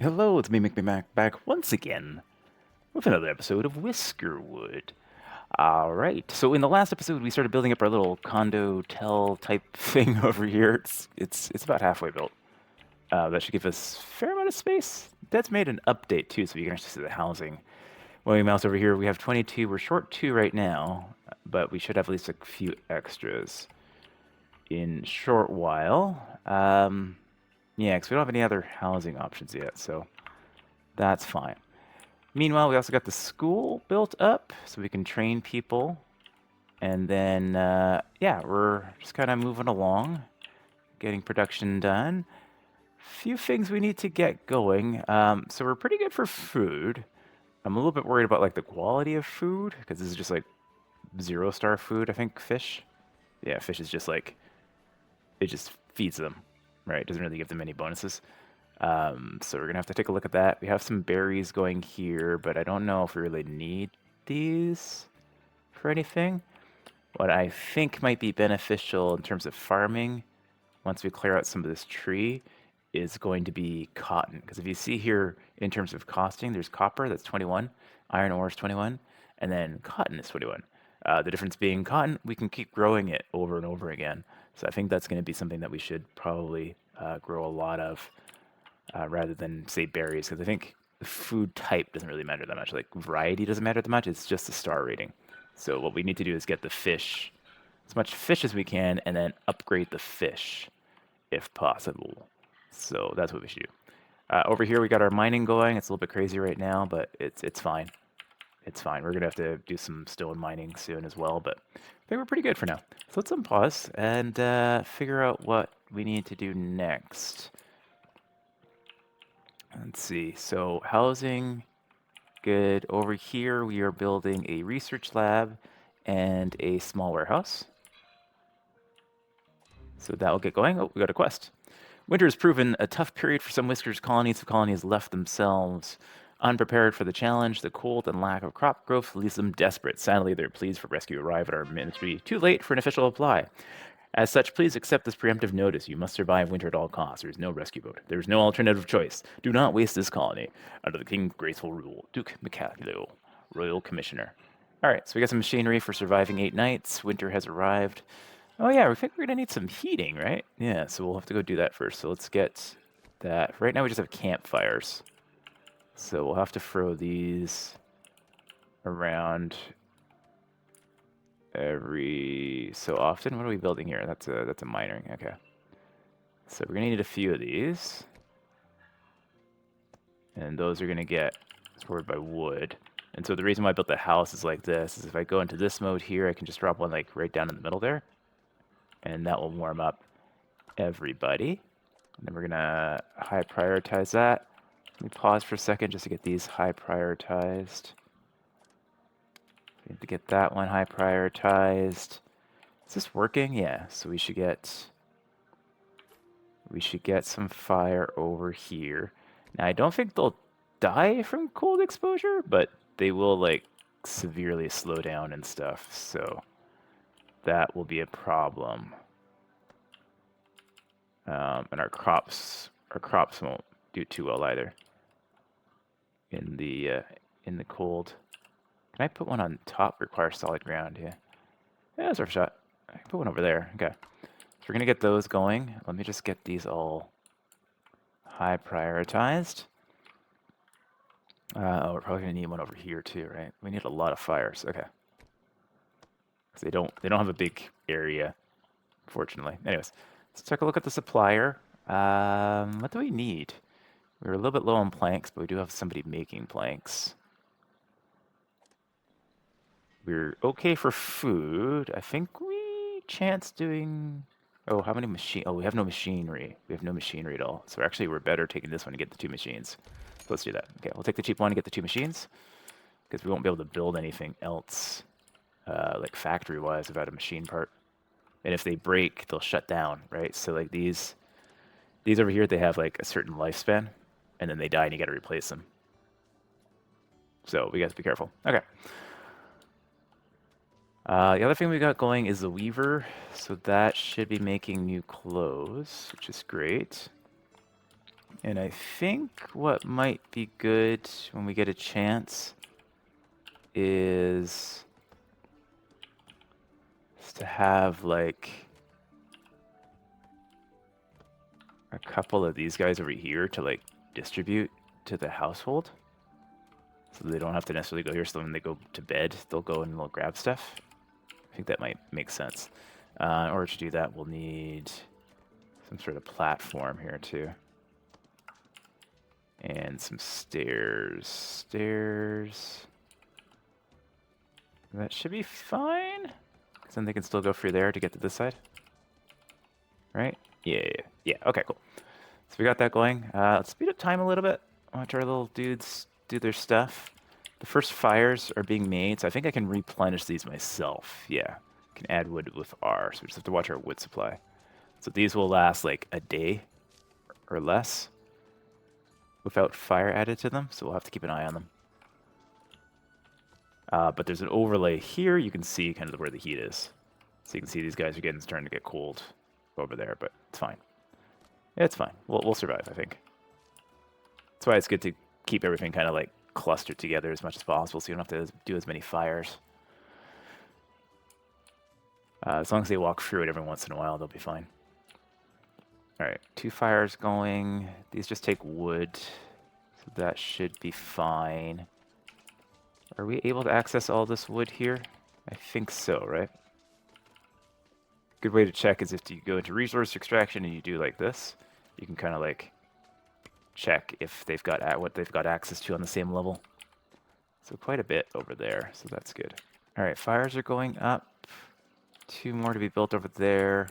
Hello, it's me, McMac, back once again with another episode of Whiskerwood. All right, so in the last episode, we started building up our little condo tell type thing over here. It's about halfway built. That should give us a fair amount of space. That's made an update too, so you can actually see the housing. When we mouse over here, we have 22. We're short 2 right now, but we should have at least a few extras in short while. Yeah, because we don't have any other housing options yet, so that's fine. Meanwhile, we also got the school built up so we can train people. And then, yeah, we're just kind of moving along, getting production done. Few things we need to get going. So we're pretty good for food. I'm a little bit worried about like the quality of food because this is just like 0-star food. I think fish. Yeah, fish is just like it just feeds them, right? It doesn't really give them any bonuses. So we're gonna have to take a look at that. We have some berries going here, but I don't know if we really need these for anything. What I think might be beneficial in terms of farming, once we clear out some of this tree, is going to be cotton. Because if you see here in terms of costing, there's copper, that's 21, iron ore is 21, and then cotton is 21. The difference being cotton, we can keep growing it over and over again. So I think that's going to be something that we should probably grow a lot of rather than, say, berries. Because I think the food type doesn't really matter that much. Like variety doesn't matter that much. It's just the star rating. So what we need to do is get the fish, as much fish as we can, and then upgrade the fish if possible. So that's what we should do. Over here we got our mining going. It's a little bit crazy right now, but it's fine. It's fine. We're gonna have to do some stone mining soon as well, but I think we're pretty good for now. So let's unpause and figure out what we need to do next. Let's see. So housing, good. Over here we are building a research lab and a small warehouse. So that'll get going. Oh, we got a quest. Winter has proven a tough period for some Whiskers colonies. The colonies left themselves unprepared for the challenge. The cold and lack of crop growth leaves them desperate. Sadly, their pleas for rescue arrive at our ministry too late for an official reply. As such, please accept this preemptive notice. You must survive winter at all costs. There is no rescue boat. There is no alternative choice. Do not waste this colony. Under the King's graceful rule, Duke Mikhailo, Royal Commissioner. All right, so we got some machinery for surviving 8 nights. Winter has arrived. Oh yeah, we think we're gonna need some heating, right? Yeah, so we'll have to go do that first. So let's get that. Right now we just have campfires. So we'll have to throw these around every so often. What are we building here? That's a mining. Okay. So we're gonna need a few of these. And those are gonna get stored by wood. And so the reason why I built the house is like this, is if I go into this mode here, I can just drop one like right down in the middle there. And that will warm up everybody. And then we're gonna high prioritize that. Let me pause for a second just to get these high prioritized. We need to get that one high prioritized. Is this working? Yeah, so we should get some fire over here. Now I don't think they'll die from cold exposure, but they will like severely slow down and stuff, so that will be a problem. And our crops won't do too well either in the cold. Can I put one on top? Requires solid ground. Yeah, that's our shot. I can put one over there. Okay, so we're gonna get those going. Let me just get these all high prioritized. Oh, we're probably gonna need one over here too, right? We need a lot of fires. Okay, because they don't have a big area, fortunately. Anyways, let's take a look at the supplier. What do we need? We're a little bit low on planks, but we do have somebody making planks. We're okay for food. I think we chance doing. Oh, how many machine? Oh, we have no machinery. We have no machinery at all. So actually, we're better taking this one to get the 2 machines. So let's do that. Okay, we'll take the cheap one to get the 2 machines because we won't be able to build anything else, like factory-wise, without a machine part. And if they break, they'll shut down, right? So like these over here, they have like a certain lifespan, and then they die, and you got to replace them. So we got to be careful. Okay. The other thing we got going is the weaver, so that should be making new clothes, which is great. And I think what might be good when we get a chance is to have like a couple of these guys over here to like distribute to the household. So they don't have to necessarily go here, so when they go to bed, they'll go and they'll grab stuff. I think that might make sense. In order to do that, we'll need some sort of platform here too. And some stairs. Stairs. That should be fine. Because then they can still go through there to get to this side. Right? Yeah. Okay, cool. So we got that going. Let's speed up time a little bit. Watch our little dudes do their stuff. The first fires are being made, so I think I can replenish these myself. Yeah, can add wood with R, so we just have to watch our wood supply. So these will last like a day or less without fire added to them, so we'll have to keep an eye on them. But there's an overlay here. You can see kind of where the heat is. So you can see these guys are starting to get cold over there, but it's fine. Yeah, it's fine. We'll survive, I think. That's why it's good to keep everything kind of like clustered together as much as possible, so you don't have to do as many fires. As long as they walk through it every once in a while, they'll be fine. All right, 2 fires going. These just take wood, so that should be fine. Are we able to access all this wood here? I think so, right? Good way to check is if you go into resource extraction and you do like this, you can kind of like check if they've got what they've got access to on the same level. So quite a bit over there, so that's good. All right, fires are going up. 2 more to be built over there.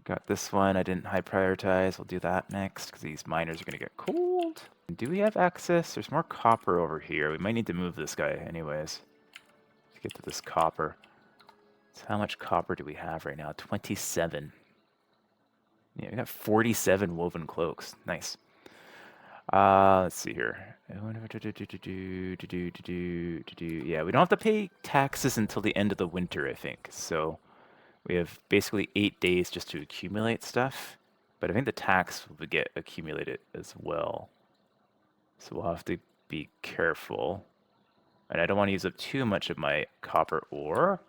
Got this one. I didn't high prioritize. We'll do that next because these miners are going to get cold. Do we have access? There's more copper over here. We might need to move this guy anyways to get to this copper. So how much copper do we have right now? 27. Yeah, we got 47 woven cloaks. Nice. Let's see here. Yeah, we don't have to pay taxes until the end of the winter, I think. So we have basically 8 days just to accumulate stuff. But I think the tax will get accumulated as well. So we'll have to be careful. And I don't want to use up too much of my copper ore,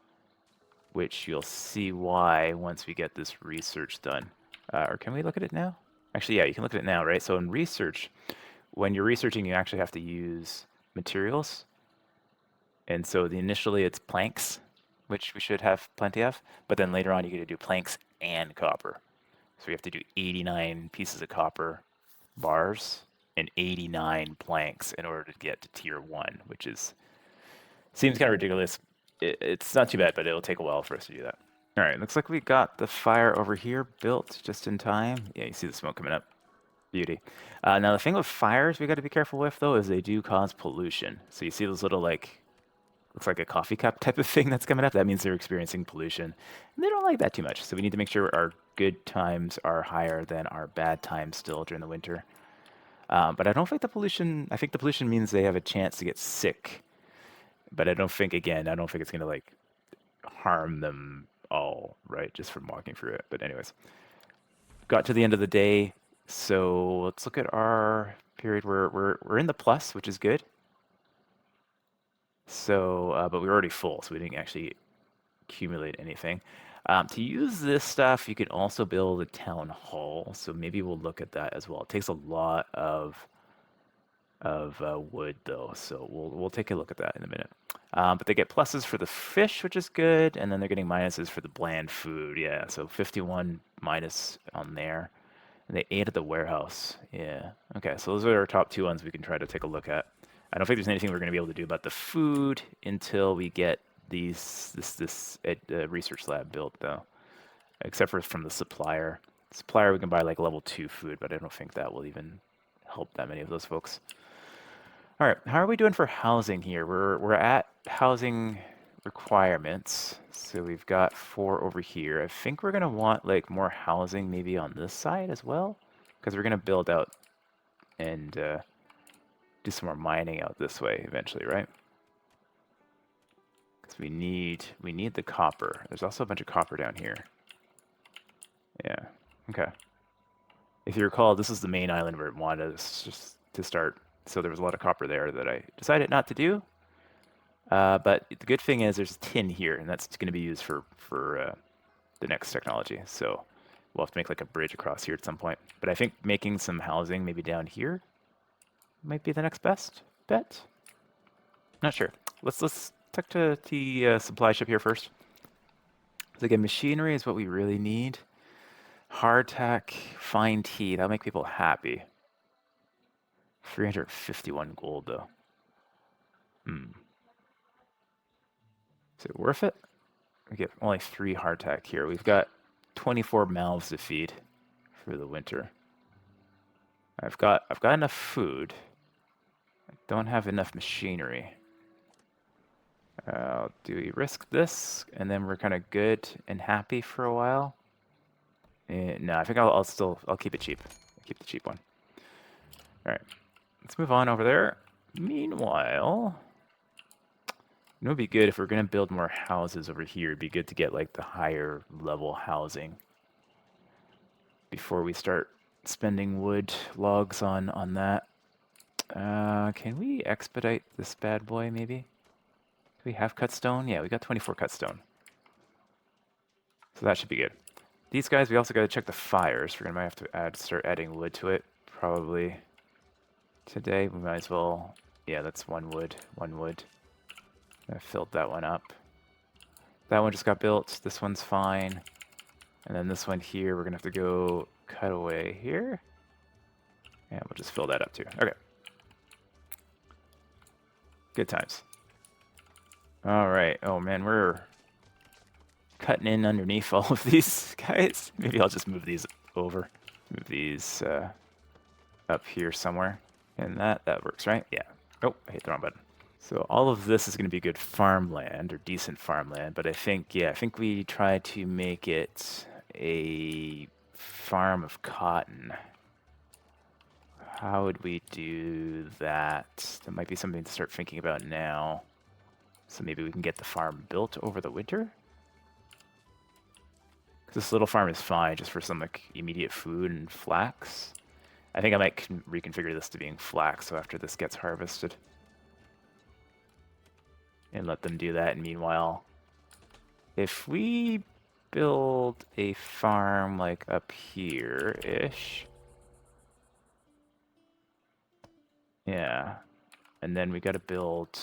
which you'll see why once we get this research done. Or can we look at it now? Actually, yeah, you can look at it now, right? So in research, when you're researching, you actually have to use materials. And so initially it's planks, which we should have plenty of. But then later on, you get to do planks and copper. So we have to do 89 pieces of copper bars and 89 planks in order to get to tier 1, which seems kind of ridiculous. It's not too bad, but it'll take a while for us to do that. All right, looks like we got the fire over here built just in time. Yeah, you see the smoke coming up. Beauty. Now the thing with fires we got to be careful with though is they do cause pollution. So you see those little like, looks like a coffee cup type of thing that's coming up. That means they're experiencing pollution. And they don't like that too much. So we need to make sure our good times are higher than our bad times still during the winter. But I don't think the pollution, I think the pollution means they have a chance to get sick. But I don't think, again, I don't think it's going to like harm them all, right? Just from walking through it. But anyways, got to the end of the day. So let's look at our period. We're in the plus, which is good. So, but we were already full, so we didn't actually accumulate anything. To use this stuff, you can also build a town hall. So maybe we'll look at that as well. It takes a lot of wood though, so we'll take a look at that in a minute. But they get pluses for the fish, which is good, and then they're getting minuses for the bland food. Yeah, so 51 minus on there. And they ate at the warehouse. Yeah. Okay, so those are our top 2 ones we can try to take a look at. I don't think there's anything we're going to be able to do about the food until we get this research lab built, though. Except for from the supplier. Supplier, we can buy like level 2 food, but I don't think that will even help that many of those folks. All right, how are we doing for housing here? We're at housing requirements. So we've got 4 over here. I think we're gonna want like more housing maybe on this side as well, because we're gonna build out and do some more mining out this way eventually, right? Because we need the copper. There's also a bunch of copper down here. Yeah. Okay. If you recall, this is the main island where it wanted us just to start. So there was a lot of copper there that I decided not to do. But the good thing is there's tin here, and that's going to be used for the next technology. So we'll have to make like a bridge across here at some point. But I think making some housing maybe down here might be the next best bet. Not sure. Let's talk to the supply ship here first. So again, machinery is what we really need. Hardtack, fine tea, that'll make people happy. 351 gold though. Is it worth it? We get only 3 hardtack here. We've got 24 mouths to feed for the winter. I've got enough food. I don't have enough machinery. Do we risk this and then we're kind of good and happy for a while? No, I think I'll keep it cheap. I'll keep the cheap one. All right, let's move on over there. Meanwhile, it would be good if we're gonna build more houses over here. It'd be good to get like the higher level housing before we start spending wood logs on that. Can we expedite this bad boy maybe? Do we have cut stone? Yeah, we got 24 cut stone. So that should be good. These guys, we also got to check the fires. We're gonna have to start adding wood to it probably today. We might as well. Yeah, that's one wood. I filled that one up. That one just got built. This one's fine. And then this one here, we're gonna have to go cut away here. And we'll just fill that up too. Okay. Good times. All right. Oh man, we're cutting in underneath all of these guys. Maybe I'll just move these over. Move these up here somewhere. And that works, right? Yeah. Oh, I hit the wrong button. So all of this is going to be good farmland or decent farmland, but I think we try to make it a farm of cotton. How would we do that? That might be something to start thinking about now. So maybe we can get the farm built over the winter? This little farm is fine just for some like immediate food and flax. I think I might reconfigure this to being flax so after this gets harvested. And let them do that. And meanwhile, if we build a farm like up here-ish. Yeah. And then we got to build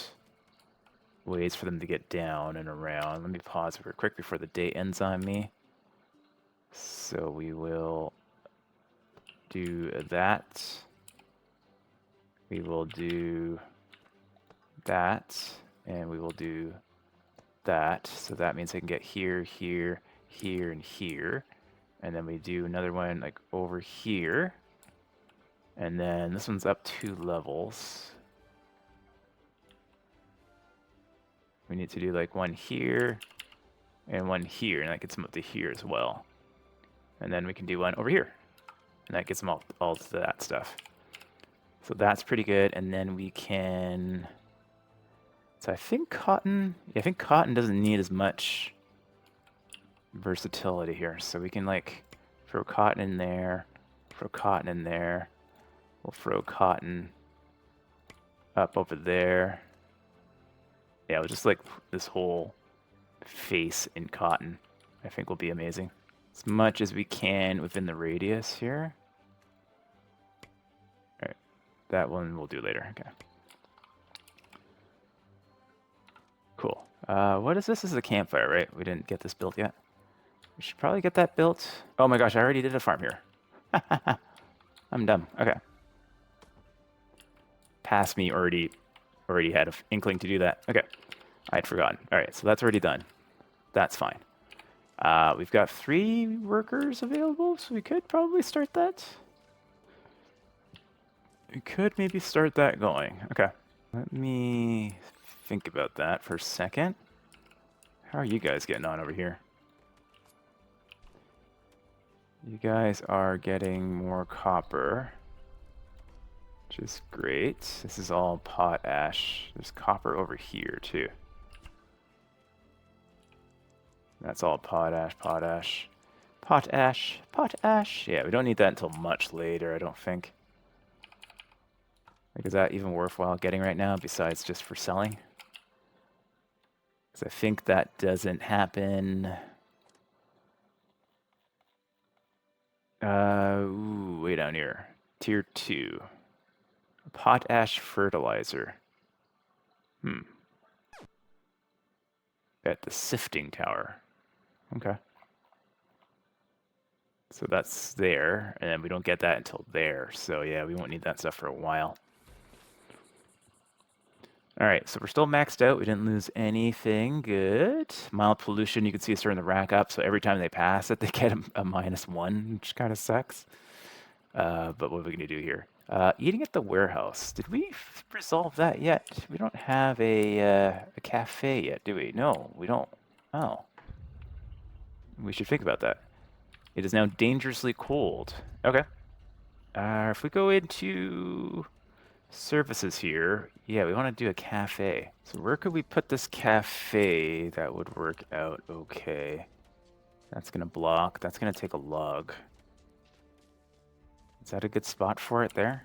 ways for them to get down and around. Let me pause real quick before the day ends on me. So we will do that. We will do that. And we will do that. So that means I can get here, here, here, and here. And then we do another one like over here. And then this one's up 2 levels. We need to do like one here and one here. And that gets them up to here as well. And then we can do one over here. And that gets them all to that stuff. So that's pretty good. And then we can... So I think cotton doesn't need as much versatility here. So we can like throw cotton in there, throw cotton in there. We'll throw cotton up over there. Yeah, we'll just like this whole face in cotton. I think will be amazing. As much as we can within the radius here. All right, that one we'll do later. Okay. Cool. What is this? This is a campfire, right? We didn't get this built yet. We should probably get that built. Oh my gosh, I already did a farm here. I'm dumb. Okay. Past me already had an inkling to do that. Okay. I'd forgotten. All right, so that's already done. That's fine. We've got 3 workers available, so we could probably start that. We could maybe start that going. Okay. Let me think about that for a second. How are you guys getting on over here? You guys are getting more copper, which is great. This is all potash. There's copper over here too. That's all potash. Potash. Potash. Yeah, we don't need that until much later, I don't think. Like, is that even worthwhile getting right now besides just for selling? Because I think that doesn't happen. Ooh, way down here. Tier 2. Potash fertilizer. At the sifting tower. Okay. So that's there, and then we don't get that until there. So yeah, we won't need that stuff for a while. All right, so we're still maxed out. We didn't lose anything. Good. Mild pollution, you can see it's starting to rack up. So every time they pass it, they get a -1, which kind of sucks. But what are we going to do here? Eating at the warehouse. Did we resolve that yet? We don't have a cafe yet, do we? No, we don't. Oh. We should think about that. It is now dangerously cold. Okay. If we go into services here, yeah, we want to do a cafe. So where could we put this cafe that would work out okay? That's going to block. That's going to take a log. Is that a good spot for it there?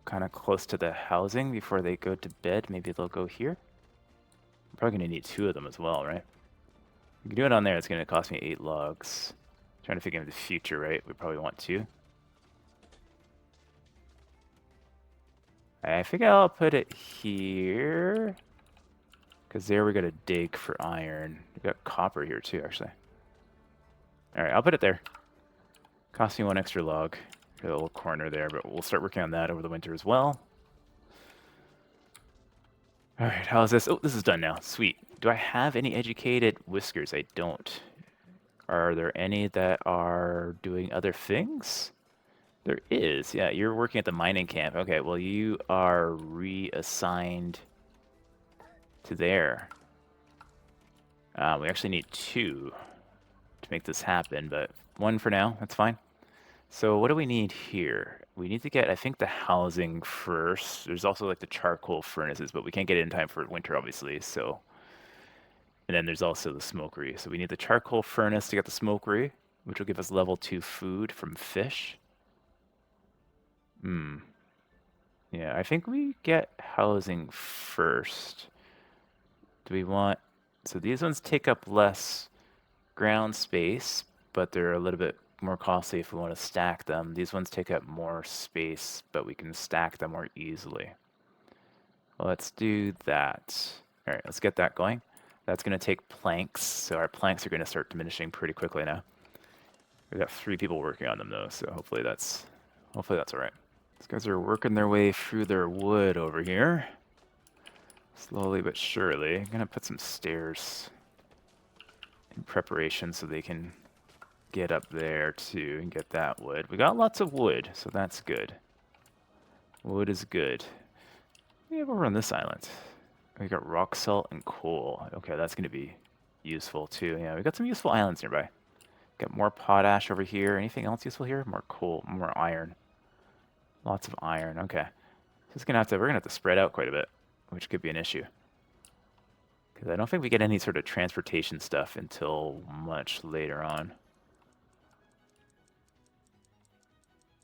Kind of close to the housing before they go to bed. Maybe they'll go here. I'm probably going to need 2 of them as well, right? We can do it on there. It's going to cost me 8 logs. Trying to figure out the future, right? We probably want 2. I think I'll put it here. Because there we got to dig for iron. We got copper here too, actually. Alright, I'll put it there. Cost me 1 extra log for the little corner there, but we'll start working on that over the winter as well. Alright, how's this? Oh, this is done now. Sweet. Do I have any educated whiskers? I don't. Are there any that are doing other things? There is. Yeah, you're working at the mining camp. Okay, well, you are reassigned to there. We actually need 2 to make this happen, but 1 for now. That's fine. So what do we need here? We need to get, I think, the housing first. There's also like the charcoal furnaces, but we can't get it in time for winter, obviously. So, and then there's also the smokery. So we need the charcoal furnace to get the smokery, which will give us level 2 food from fish. Yeah, I think we get housing first. Do we want... So these ones take up less ground space, but they're a little bit more costly if we want to stack them. These ones take up more space, but we can stack them more easily. Let's do that. All right, let's get that going. That's going to take planks, so our planks are going to start diminishing pretty quickly now. We've got 3 people working on them though, so hopefully that's all right. These guys are working their way through their wood over here. Slowly but surely. I'm going to put some stairs in preparation so they can get up there too and get that wood. We got lots of wood, so that's good. Wood is good. We have over on this island. We got rock salt and coal. Okay, that's going to be useful too. Yeah, we got some useful islands nearby. Got more potash over here. Anything else useful here? More coal, more iron. Lots of iron. Okay. So we're gonna have to spread out quite a bit, which could be an issue. Because I don't think we get any sort of transportation stuff until much later on.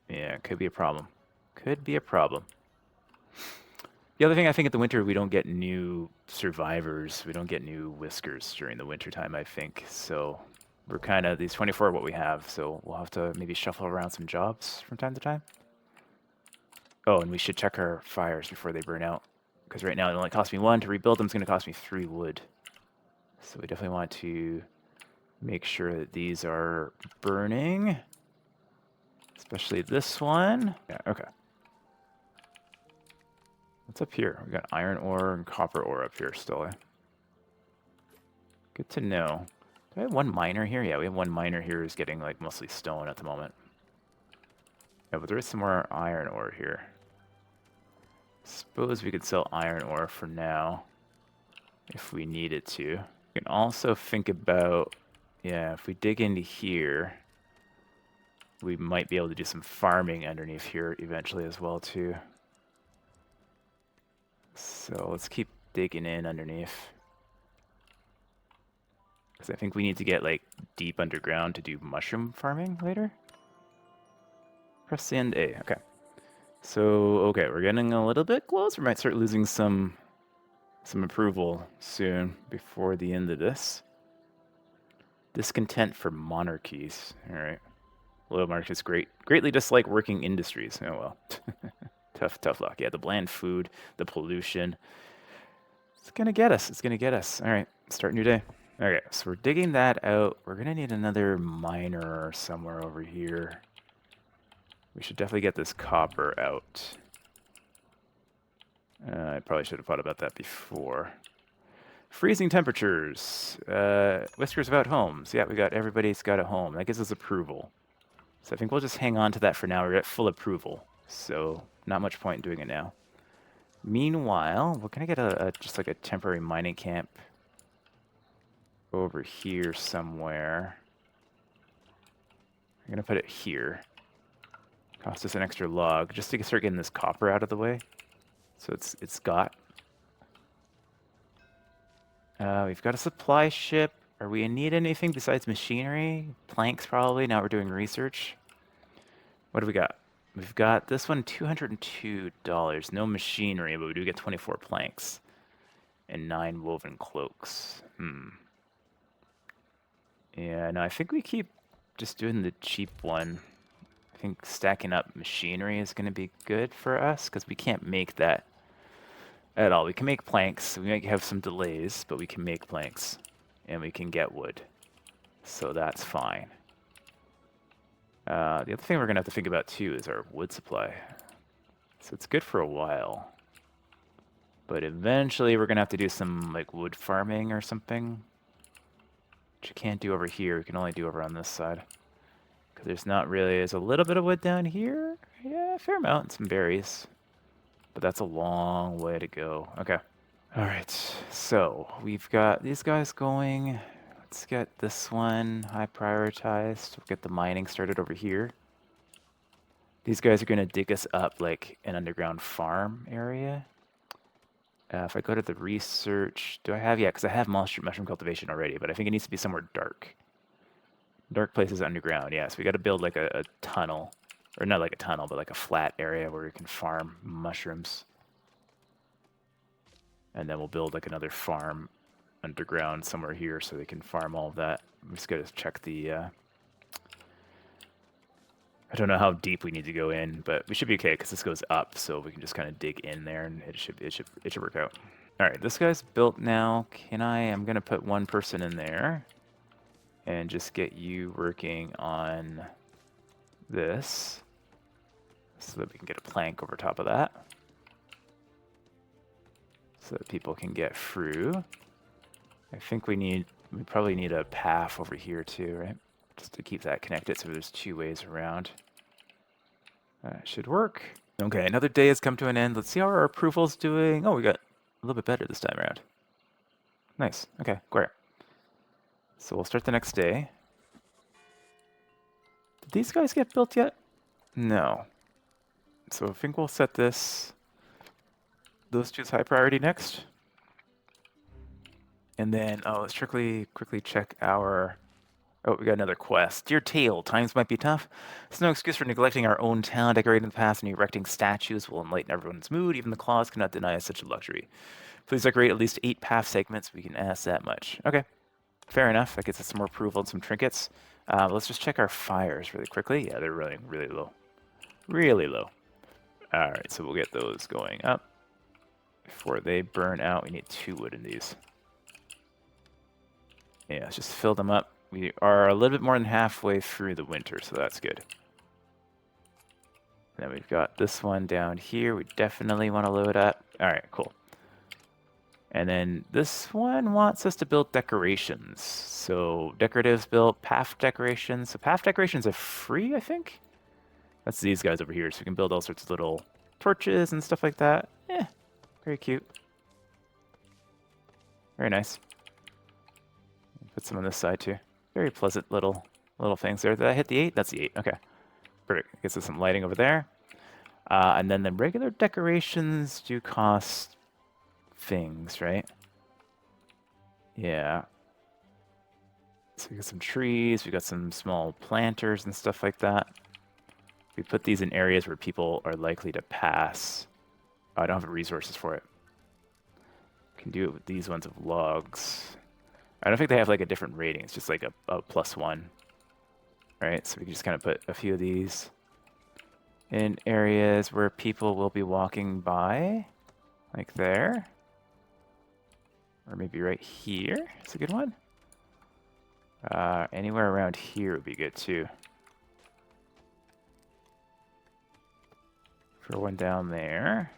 Yeah, it could be a problem. Could be a problem. The other thing, I think in the winter, we don't get new survivors. We don't get new whiskers during the winter time, I think. So we're kind of, these 24 are what we have. So we'll have to maybe shuffle around some jobs from time to time. Oh, and we should check our fires before they burn out. Because right now it only costs me 1. To rebuild them, it's going to cost me 3 wood. So we definitely want to make sure that these are burning. Especially this one. Yeah, okay. What's up here? We got iron ore and copper ore up here still. Eh? Good to know. Do we have 1 miner here? Yeah, we have 1 miner here who's getting like mostly stone at the moment. Yeah, but there is some more iron ore here. Suppose we could sell iron ore for now if we needed to. We can also think about, yeah, if we dig into here, we might be able to do some farming underneath here eventually as well too. So let's keep digging in underneath. Because I think we need to get like deep underground to do mushroom farming later. Press and A. Okay. So okay, we're getting a little bit close. We might start losing some approval soon before the end of this. Discontent for monarchies. All right. Loyal monarchies greatly dislike working industries. Oh well. Tough luck. Yeah, the bland food, the pollution. It's gonna get us. It's gonna get us. All right, start new day. Okay, so we're digging that out. We're gonna need another miner somewhere over here. We should definitely get this copper out. I probably should have thought about that before. Freezing temperatures. Whiskers about homes. Yeah, we got everybody's got a home. That gives us approval. So I think we'll just hang on to that for now. We're at full approval, so not much point in doing it now. Meanwhile, we're gonna get just like a temporary mining camp over here somewhere. I'm gonna put it here. Cost us an extra log just to start getting this copper out of the way. So it's got. We've got a supply ship. Are we in need of anything besides machinery? Planks probably. Now we're doing research. What do we got? We've got this one, $202. No machinery, but we do get 24 planks and 9 woven cloaks. Yeah, no, I think we keep just doing the cheap one. I think stacking up machinery is going to be good for us because we can't make that at all. We can make planks. We might have some delays, but we can make planks and we can get wood. So that's fine. The other thing we're going to have to think about too is our wood supply. So it's good for a while. But eventually we're going to have to do some like wood farming or something. Which you can't do over here. We can only do over on this side. Because there's not really... There's a little bit of wood down here. Yeah, a fair amount. Some berries. But that's a long way to go. Okay. Alright. So, we've got these guys going. Let's get this one high prioritized. We'll get the mining started over here. These guys are going to dig us up like an underground farm area. If I go to the research, do I have? Yeah, because I have mushroom cultivation already, but I think it needs to be somewhere dark. Dark places underground, yeah. So we got to build like a tunnel, or not like a tunnel, but like a flat area where we can farm mushrooms. And then we'll build like another farm underground somewhere here so they can farm all of that. I'm just going to check the... I don't know how deep we need to go in, but we should be okay because this goes up, so we can just kind of dig in there and it should work out. All right, this guy's built now. I'm going to put one person in there and just get you working on this so that we can get a plank over top of that so that people can get through. I think we probably need a path over here too, right? Just to keep that connected so there's 2 ways around. That should work. Okay, another day has come to an end. Let's see how our approval's doing. Oh, we got a little bit better this time around. Nice. Okay, great. So we'll start the next day. Did these guys get built yet? No. So I think we'll set those 2 as high priority next. And then, let's quickly check our... Oh, we got another quest. Dear Tail, times might be tough. It's no excuse for neglecting our own town, decorating the path, and erecting statues will enlighten everyone's mood. Even the claws cannot deny us such a luxury. Please decorate at least 8 path segments. We can ask that much. Okay, fair enough. That gets us some more approval and some trinkets. Let's just check our fires really quickly. Yeah, they're running really low. Really low. All right, so we'll get those going up. Before they burn out, we need 2 wood in these. Yeah, let's just fill them up. We are a little bit more than halfway through the winter, so that's good. And then we've got this one down here. We definitely want to load up. All right, cool. And then this one wants us to build decorations. So decoratives built, path decorations. So path decorations are free, I think. That's these guys over here. So we can build all sorts of little torches and stuff like that. Yeah, very cute. Very nice. Put some on this side too. Very pleasant little things there. Did I hit the 8? That's the 8. Okay. Perfect. Gets us some lighting over there. And then the regular decorations do cost things, right? Yeah. So we got some trees, we got some small planters and stuff like that. We put these in areas where people are likely to pass. Oh, I don't have resources for it. Can do it with these ones of logs. I don't think they have like a different rating. It's just like a +1. Right, so we can just kind of put a few of these in areas where people will be walking by, like there. Or maybe right here. It's a good one. Anywhere around here would be good too. Throw one down there.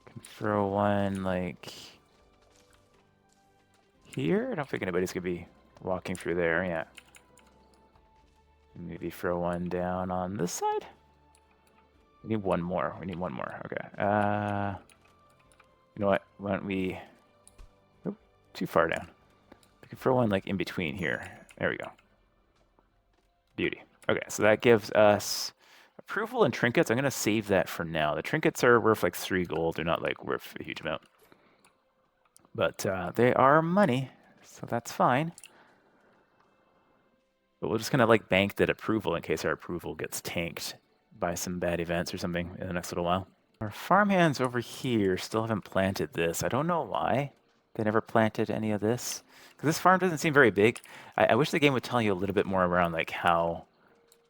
Can throw one like here. I don't think anybody's gonna be walking through there. Yeah. Maybe throw one down on this side. We need one more. We need one more. Okay. You know what? Why don't we? Oop, too far down. We can throw one like in between here. There we go. Beauty. Okay, so that gives us approval and trinkets. I'm gonna save that for now. The trinkets are worth like 3 gold. They're not like worth a huge amount, but they are money, so that's fine. But we're just gonna like bank that approval in case our approval gets tanked by some bad events or something in the next little while. Our farmhands over here still haven't planted this. I don't know why they never planted any of this. Because this farm doesn't seem very big. I wish the game would tell you a little bit more around like how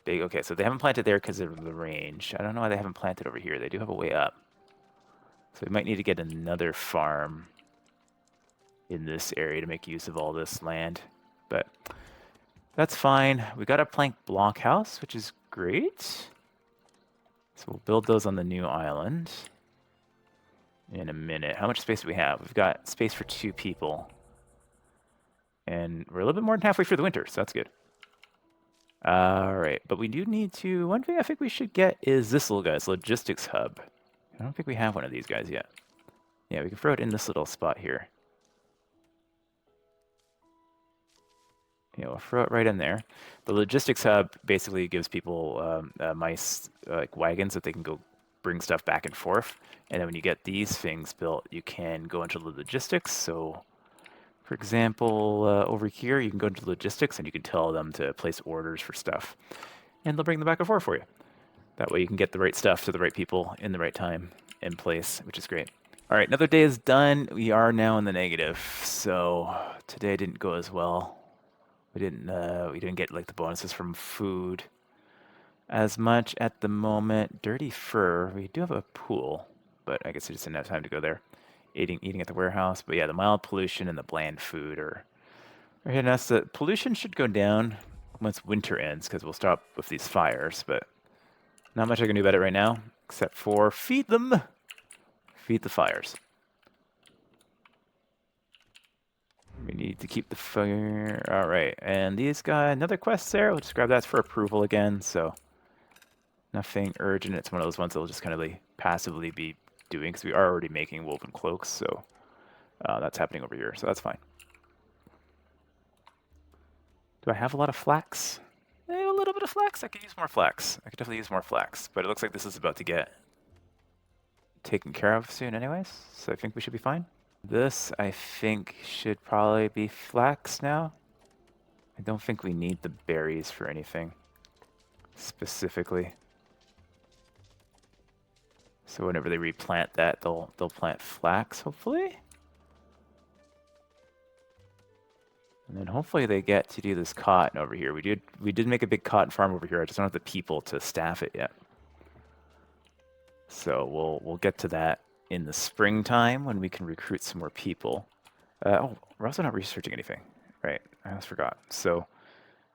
big. Okay, so they haven't planted there because of the range. I don't know why they haven't planted over here. They do have a way up. So we might need to get another farm in this area to make use of all this land. But that's fine. We got a plank blockhouse, which is great. So we'll build those on the new island in a minute. How much space do we have? We've got space for 2 people. And we're a little bit more than halfway through the winter, so that's good. All right, but we do need to... One thing I think we should get is this little guy's logistics hub. I don't think we have one of these guys yet. Yeah, we can throw it in this little spot here. Yeah, we'll throw it right in there. The logistics hub basically gives people mice like wagons that they can go bring stuff back and forth. And then when you get these things built, you can go into the logistics. So, for example, over here, you can go into logistics and you can tell them to place orders for stuff. And they'll bring them back and forth for you. That way you can get the right stuff to the right people in the right time and place, which is great. All right, another day is done. We are now in the negative. So today didn't go as well. We didn't get like the bonuses from food as much at the moment. Dirty fur. We do have a pool, but I guess we just didn't have time to go there. Eating at the warehouse. But yeah, the mild pollution and the bland food are hitting us. The pollution should go down once winter ends because we'll stop with these fires. But not much I can do about it right now, except for feed them. Feed the fires. We need to keep the fire. All right, and these guys, another quest there. We'll just grab that for approval again. So nothing urgent. It's one of those ones that we'll just kind of like passively be doing because we are already making woven cloaks. So that's happening over here. So that's fine. Do I have a lot of flax? A little bit of flax. I could use more flax. I could definitely use more flax. But it looks like this is about to get taken care of soon anyways. So I think we should be fine. This, I think, should probably be flax now. I don't think we need the berries for anything specifically. So whenever they replant that, they'll plant flax, hopefully. And then hopefully they get to do this cotton over here. We did make a big cotton farm over here. I just don't have the people to staff it yet. So we'll get to that in the springtime when we can recruit some more people. Oh, we're also not researching anything. Right, I almost forgot. So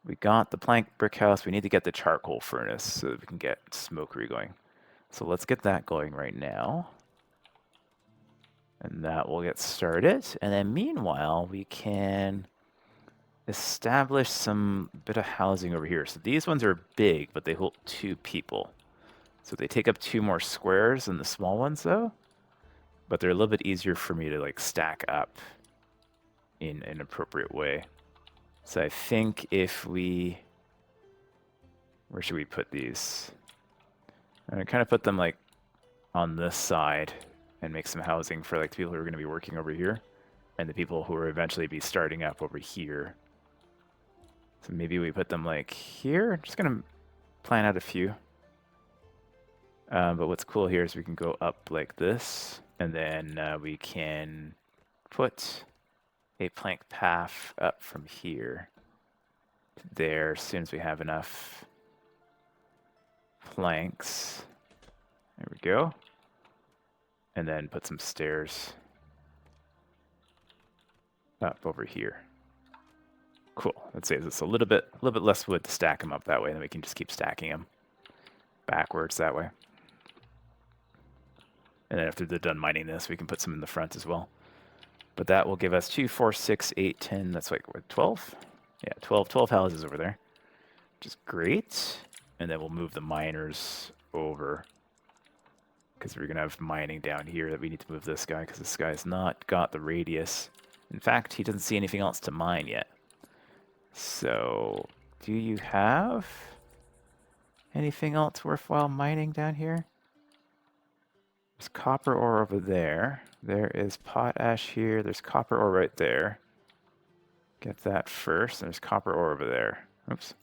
we got the plank brick house. We need to get the charcoal furnace so that we can get smokery going. So let's get that going right now. And that will get started. And then meanwhile, we can establish some bit of housing over here. So these ones are big, but they hold 2 people. So they take up 2 more squares than the small ones though. But they're a little bit easier for me to like stack up in an appropriate way. So I think if we, where should we put these? I'm gonna kind of put them like on this side and make some housing for like the people who are gonna be working over here and the people who are eventually be starting up over here. So maybe we put them like here. I'm just gonna plan out a few. But what's cool here is we can go up like this, and then we can put a plank path up from here to there as soon as we have enough planks. There we go. And then put some stairs up over here. Cool. That saves us a little bit less wood to stack them up that way, and then we can just keep stacking them backwards that way. And then after they're done mining this, we can put some in the front as well. But that will give us 2, 4, 6, 8, 10. That's like, what, 12? Yeah, 12 houses over there, which is great. And then we'll move the miners over because we're going to have mining down here that we need to move this guy because this guy's not got the radius. In fact, he doesn't see anything else to mine yet. So, do you have anything else worthwhile mining down here? There's copper ore over there. There is potash here. There's copper ore right there. Get that first. There's copper ore over there. Oops.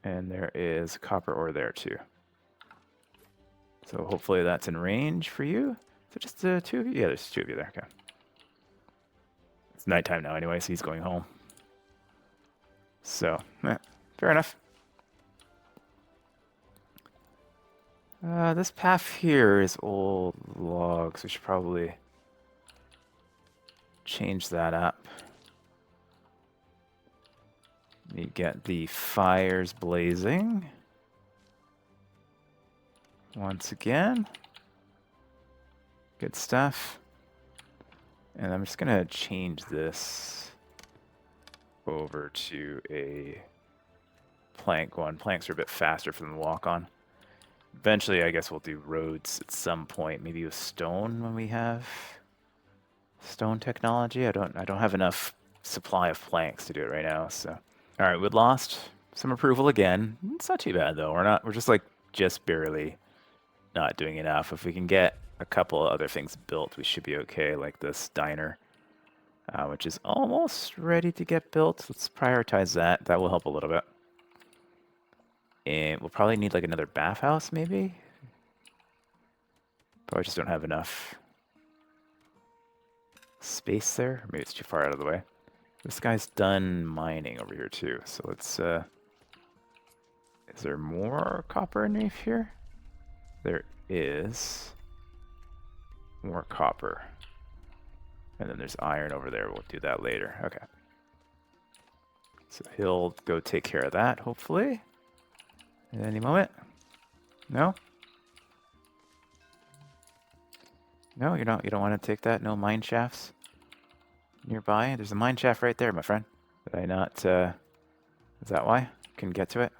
And there is copper ore there too. So hopefully that's in range for you. So just the two of you? Yeah, there's 2 of you there. Okay. It's nighttime now anyway, so he's going home. So, fair enough. This path here is old logs. We should probably change that up. We get the fires blazing. Once again. Good stuff. And I'm just going to change this over to a plank one. Planks are a bit faster for them to walk on. Eventually, I guess we'll do roads at some point. Maybe with stone when we have stone technology. I don't have enough supply of planks to do it right now. So, all right, we lost some approval again. It's not too bad though. We're just barely not doing enough. If we can get a couple of other things built, we should be okay. Like this diner, which is almost ready to get built. Let's prioritize that. That will help a little bit. And we'll probably need like another bathhouse, maybe. Probably just don't have enough space there. Maybe it's too far out of the way. This guy's done mining over here too. So let's. Is there more copper underneath here? There is more copper. And then there's iron over there. We'll do that later. Okay. So he'll go take care of that, hopefully. At any moment? No? No, you don't want to take that? No mine shafts nearby? There's a mine shaft right there, my friend. Did I not, is that why? Couldn't get to it?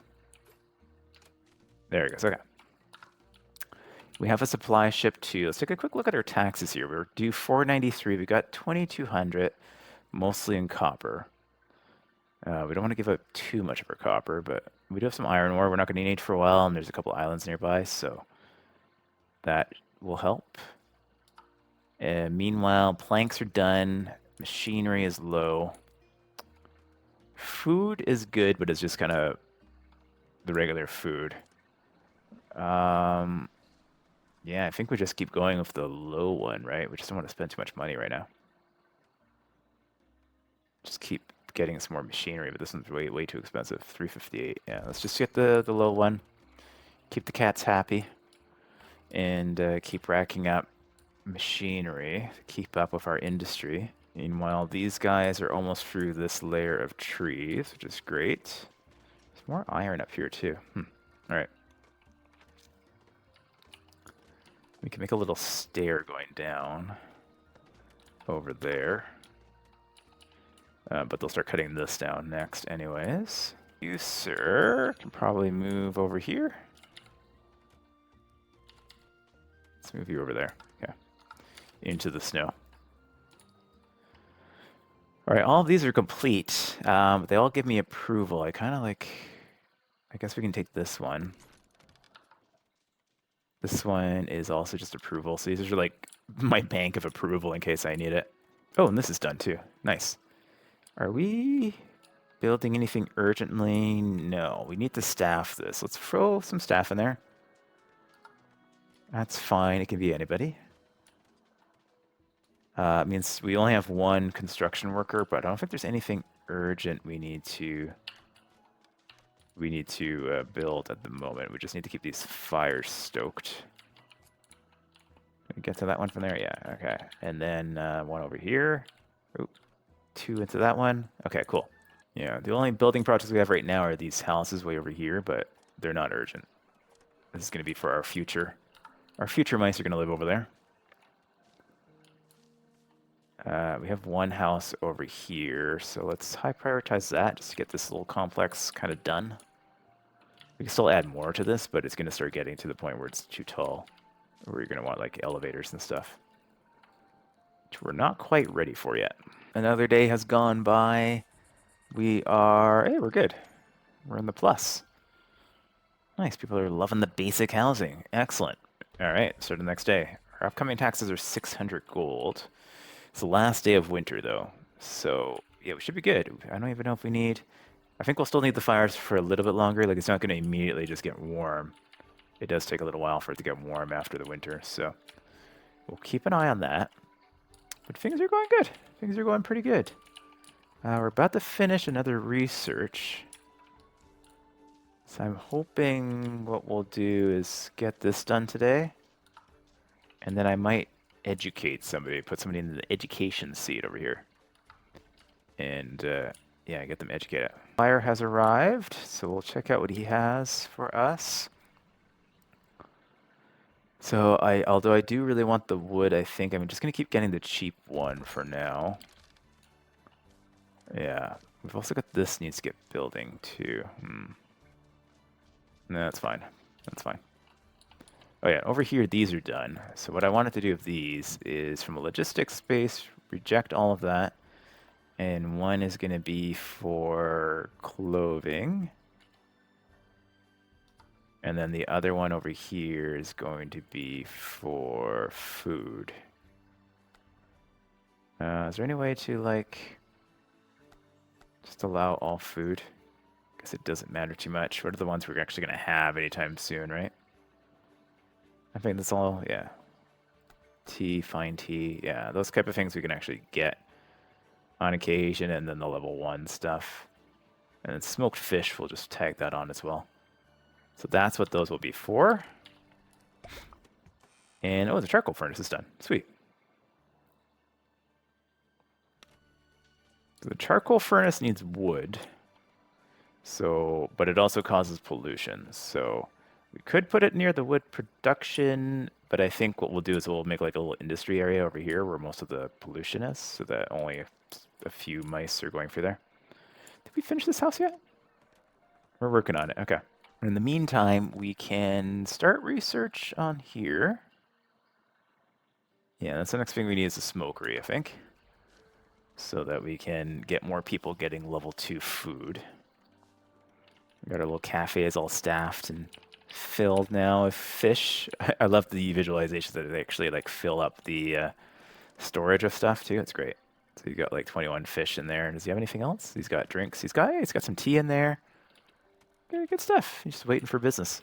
There it goes, okay. We have a supply ship too. Let's take a quick look at our taxes here. We're due 493. We got 2,200, mostly in copper. We don't want to give up too much of our copper, but we do have some iron ore we're not going to need for a while, and there's a couple islands nearby, so that will help. Meanwhile, planks are done. Machinery is low. Food is good, but it's just kind of the regular food. Yeah, I think we just keep going with the low one, right? We just don't want to spend too much money right now. Just keep getting some more machinery, but this one's way too expensive. 358. Yeah, let's just get the low one. Keep the cats happy, and keep racking up machinery to keep up with our industry. Meanwhile, these guys are almost through this layer of trees, which is great. There's more iron up here too. All right. We can make a little stair going down over there. But they'll start cutting this down next anyways. You, sir, can probably move over here. Let's move you over there. Yeah. Into the snow. All right, all of these are complete. But they all give me approval. I kind of like... I guess we can take this one. This one is also just approval. So these are like my bank of approval in case I need it. Oh, and this is done too. Nice. Are we building anything urgently? No, we need to staff this. Let's throw some staff in there. That's fine. It can be anybody. Means we only have one construction worker, but I don't think there's anything urgent we need to build at the moment. We just need to keep these fires stoked. Can we get to that one from there? Yeah, okay. And then one over here. Oh, 2 into that one. Okay, cool. Yeah, the only building projects we have right now are these houses way over here, but they're not urgent. This is going to be for our future. Our future mice are going to live over there. We have one house over here, so let's high prioritize that just to get this little complex kind of done. We can still add more to this, but it's going to start getting to the point where it's too tall, where you're going to want like elevators and stuff, which we're not quite ready for yet. Another day has gone by. Hey, we're good. We're in the plus. Nice, people are loving the basic housing. Excellent. All right, so the next day. Our upcoming taxes are 600 gold. It's the last day of winter, though. So, yeah, we should be good. I don't even know if we need... I think we'll still need the fires for a little bit longer. Like, it's not going to immediately just get warm. It does take a little while for it to get warm after the winter, so... We'll keep an eye on that. But things are going good. Things are going pretty good. We're about to finish another research. So I'm hoping what we'll do is get this done today. And then I might educate somebody, put somebody in the education seat over here. And yeah, get them educated. Fire has arrived, so we'll check out what he has for us. So although I do really want the wood, I think I'm just gonna keep getting the cheap one for now. Yeah, we've also got this needs to get building too. No, that's fine. That's fine. Oh yeah, over here these are done. So what I wanted to do with these is from a logistics space, reject all of that. And one is going to be for clothing. And then the other one over here is going to be for food. Is there any way to, like, just allow all food? Because it doesn't matter too much. What are the ones we're actually going to have anytime soon, right? I think that's all, yeah. Tea, fine tea, yeah. Those type of things we can actually get on occasion, and then the level 1 stuff. And then smoked fish, we'll just tag that on as well. So that's what those will be for. And, oh, the charcoal furnace is done. Sweet. So the charcoal furnace needs wood. So, but it also causes pollution. So we could put it near the wood production, but I think what we'll do is we'll make like a little industry area over here where most of the pollution is, so that only a few mice are going through there. Did we finish this house yet? We're working on it. Okay. In the meantime, we can start research on here. Yeah, that's the next thing we need is a smokery, I think. So that we can get more people getting level 2 food. We got our little cafe is all staffed and filled now with fish. I love the visualization that they actually like fill up the storage of stuff too. It's great. So you got like 21 fish in there. Does he have anything else? He's got drinks. He's got some tea in there. Good stuff. He's just waiting for business.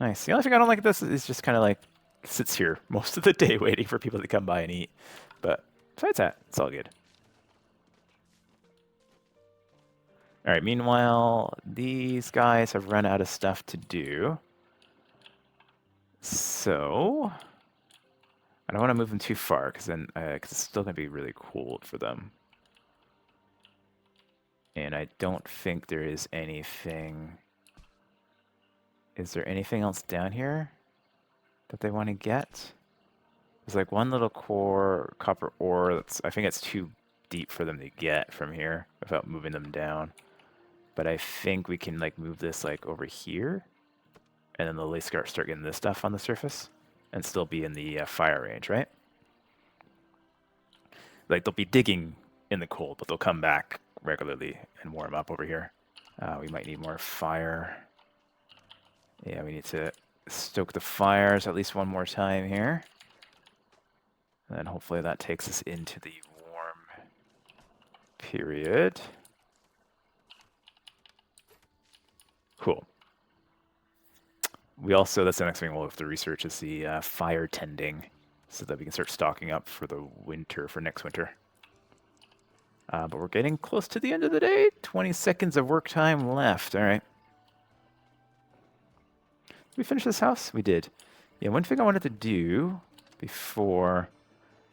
Nice. The only thing I don't like about this is just kind of like sits here most of the day waiting for people to come by and eat. But besides that, it's all good. All right, meanwhile, these guys have run out of stuff to do. So I don't want to move them too far because then cause it's still going to be really cold for them. And I don't think there is anything... Is there anything else down here that they want to get? There's like one little core copper ore that's... I think it's too deep for them to get from here without moving them down. But I think we can like move this like over here. And then they'll start getting this stuff on the surface. And still be in the fire range, right? Like they'll be digging in the cold, but they'll come back regularly and warm up over here. We might need more fire. Yeah, we need to stoke the fires at least one more time here. And then hopefully that takes us into the warm period. Cool. We also, that's the next thing we'll have to research is the fire tending so that we can start stocking up for the winter, for next winter. But we're getting close to the end of the day. 20 seconds of work time left. All right. Did we finish this house? We did. Yeah, one thing I wanted to do before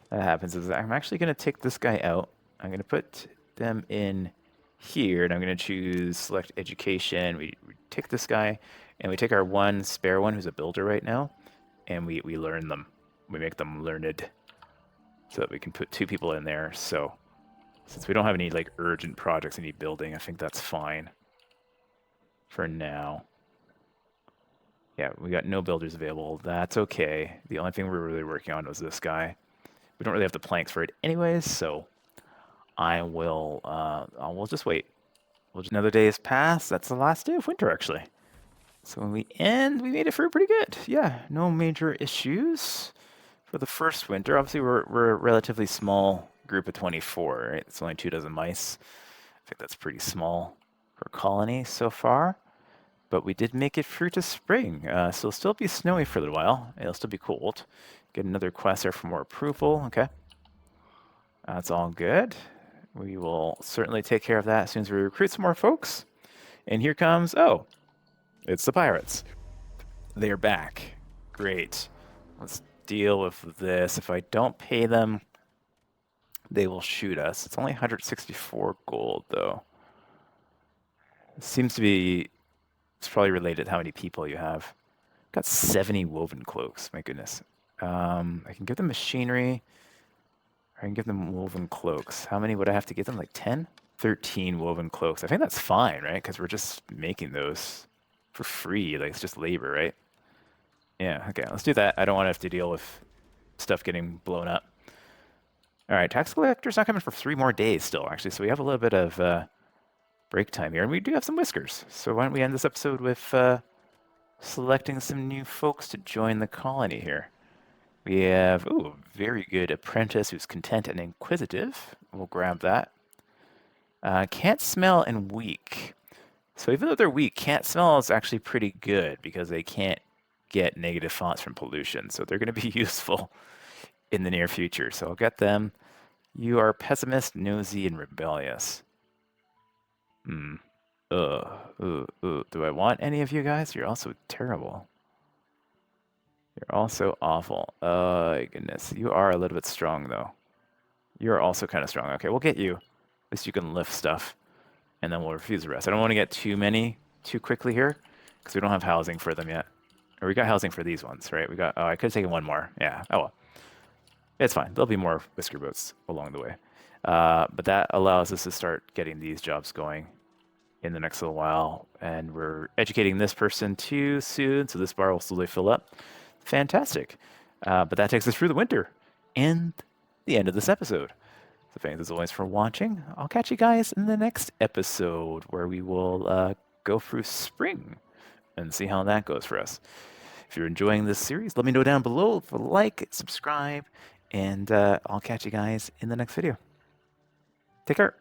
that happens is I'm actually going to take this guy out. I'm going to put them in here, and I'm going to choose select education. We take this guy, and we take our one spare one who's a builder right now, and we learn them. We make them learned so that we can put 2 people in there. So since we don't have any like urgent projects that need building, I think that's fine for now. Yeah, we got no builders available. That's okay. The only thing we were really working on was this guy. We don't really have the planks for it anyways, so we'll just wait. Another day has passed. That's the last day of winter, actually. So when we end, we made it through pretty good. Yeah, no major issues for the first winter. Obviously, we're a relatively small group of 24, right? It's only 2 dozen mice. I think that's pretty small for a colony so far. But we did make it through to spring, so it'll still be snowy for a little while. It'll still be cold. Get another quest there for more approval. Okay. That's all good. We will certainly take care of that as soon as we recruit some more folks. And here comes, oh, it's the pirates. They're back. Great. Let's deal with this. If I don't pay them, they will shoot us. It's only 164 gold, though. It seems to be, it's probably related to how many people you have. Got 70 woven cloaks, my goodness. I can give them machinery. I can give them woven cloaks. How many would I have to give them? Like 10? 13 woven cloaks. I think that's fine, right? Because we're just making those for free. Like, it's just labor, right? Yeah, okay, let's do that. I don't want to have to deal with stuff getting blown up. All right, tax collector's not coming for 3 more days still, actually. So we have a little bit of break time here. And we do have some whiskers. So why don't we end this episode with selecting some new folks to join the colony here. We have, ooh, very good apprentice who's content and inquisitive. We'll grab that. Can't smell and weak. So even though they're weak, can't smell is actually pretty good because they can't get negative fonts from pollution. So they're going to be useful in the near future. So I'll get them. You are pessimist, nosy, and rebellious. Do I want any of you guys? You're also terrible. You're also awful. Oh, goodness. You are a little bit strong, though. You're also kind of strong. Okay, we'll get you. At least you can lift stuff. And then we'll refuse the rest. I don't want to get too many too quickly here because we don't have housing for them yet. Or we got housing for these ones, right? We got, oh, I could have taken one more. Yeah, oh well. It's fine. There'll be more whisker boats along the way. But that allows us to start getting these jobs going in the next little while. And we're educating this person too soon, so this bar will slowly fill up. Fantastic. But that takes us through the winter and the end of this episode. So thanks as always for watching. I'll catch you guys in the next episode where we will go through spring and see how that goes for us. If you're enjoying this series, let me know down below. Like, subscribe, and I'll catch you guys in the next video. Take care.